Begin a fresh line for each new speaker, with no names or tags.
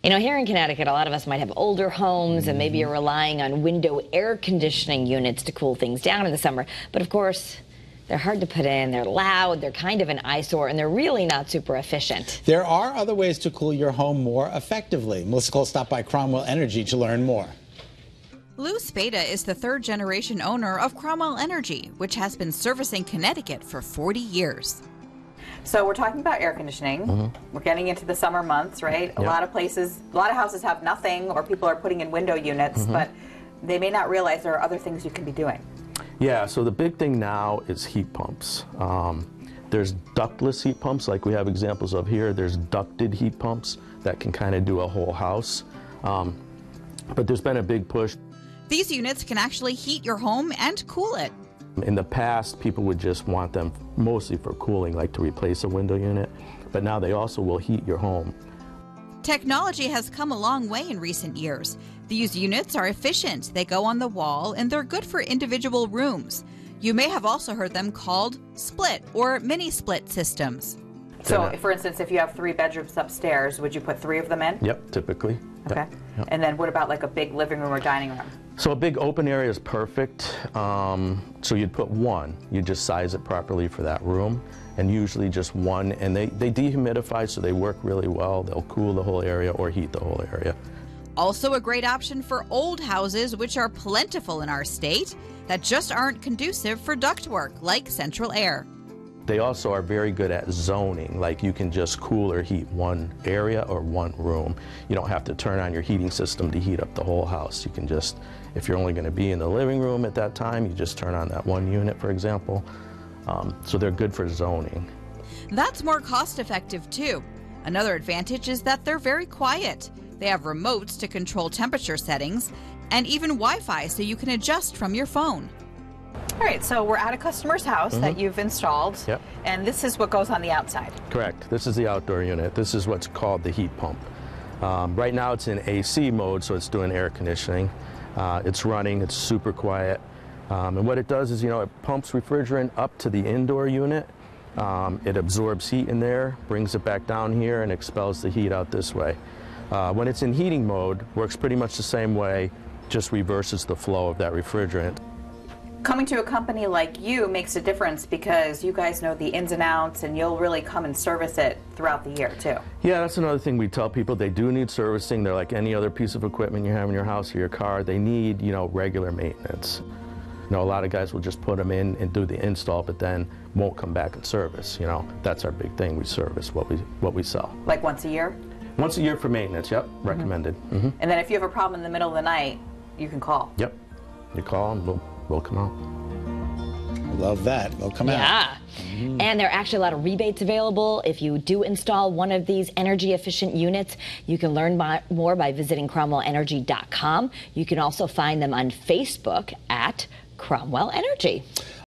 You know, here in Connecticut, a lot of us might have older homes and maybe you're relying on window air conditioning units to cool things down in the summer. But of course, they're hard to put in, they're loud, they're kind of an eyesore, and they're really not super efficient.
There are other ways to cool your home more effectively. Melissa Cole stopped by Cromwell Energy to learn more.
Lou Spada is the third-generation owner of Cromwell Energy, which has been servicing Connecticut for 40 years.
So we're talking about air conditioning. We're getting into the summer months, right? A lot of places, a lot of houses have nothing, or people are putting in window units, but they may not realize there are other things you can be doing.
Yeah, so the big thing now is heat pumps. There's ductless heat pumps, like we have examples of here. There's ducted heat pumps that can kind of do a whole house. But there's been a big push.
These units can actually heat your home and cool it.
In the past, people would just want them mostly for cooling, like to replace a window unit, but now they also will heat your home.
Technology has come a long way in recent years. These units are efficient, they go on the wall, and they're good for individual rooms. You may have also heard them called split or mini-split systems.
So, for instance, if you have 3 bedrooms upstairs, would you put 3 of them in?
Yep, typically.
Okay. Yep. And then what about like a big living room or dining room?
So a big open area is perfect. So you'd put 1. You just size it properly for that room, and usually just 1. And they dehumidify, so they work really well. They'll cool the whole area or heat the whole area.
Also a great option for old houses, which are plentiful in our state, that just aren't conducive for ductwork, like central air.
They also are very good at zoning, like you can just cool or heat 1 area or 1 room. You don't have to turn on your heating system to heat up the whole house. You can just, if you're only going to be in the living room at that time, you just turn on that 1 unit, for example. So they're good for zoning.
That's more cost-effective too. Another advantage is that they're very quiet. They have remotes to control temperature settings and even Wi-Fi so you can adjust from your phone.
All right, so we're at a customer's house that you've installed, and this is what goes on the outside.
Correct. This is the outdoor unit. This is what's called the heat pump. Right now it's in AC mode, so it's doing air conditioning. It's running, it's super quiet. And what it does is, it pumps refrigerant up to the indoor unit. It absorbs heat in there, brings it back down here, and expels the heat out this way. When it's in heating mode, works pretty much the same way, just reverses the flow of that refrigerant.
Coming to a company like you makes a difference because you guys know the ins and outs, and you'll really come and service it throughout the year too.
Yeah, that's another thing we tell people. They do need servicing. They're like any other piece of equipment you have in your house or your car. They need, regular maintenance. A lot of guys will just put them in and do the install, but then won't come back and service. That's our big thing. We service what we sell. Like
once a year?
Once a year for maintenance. Yep, recommended.
And then if you have a problem in the middle of the night, you can call.
Yep, you call and we'll come out.
Love that. They'll come out.
Yeah. And there are actually a lot of rebates available. If you do install one of these energy efficient units, you can learn more by visiting cromwellenergy.com. You can also find them on Facebook at Cromwell Energy.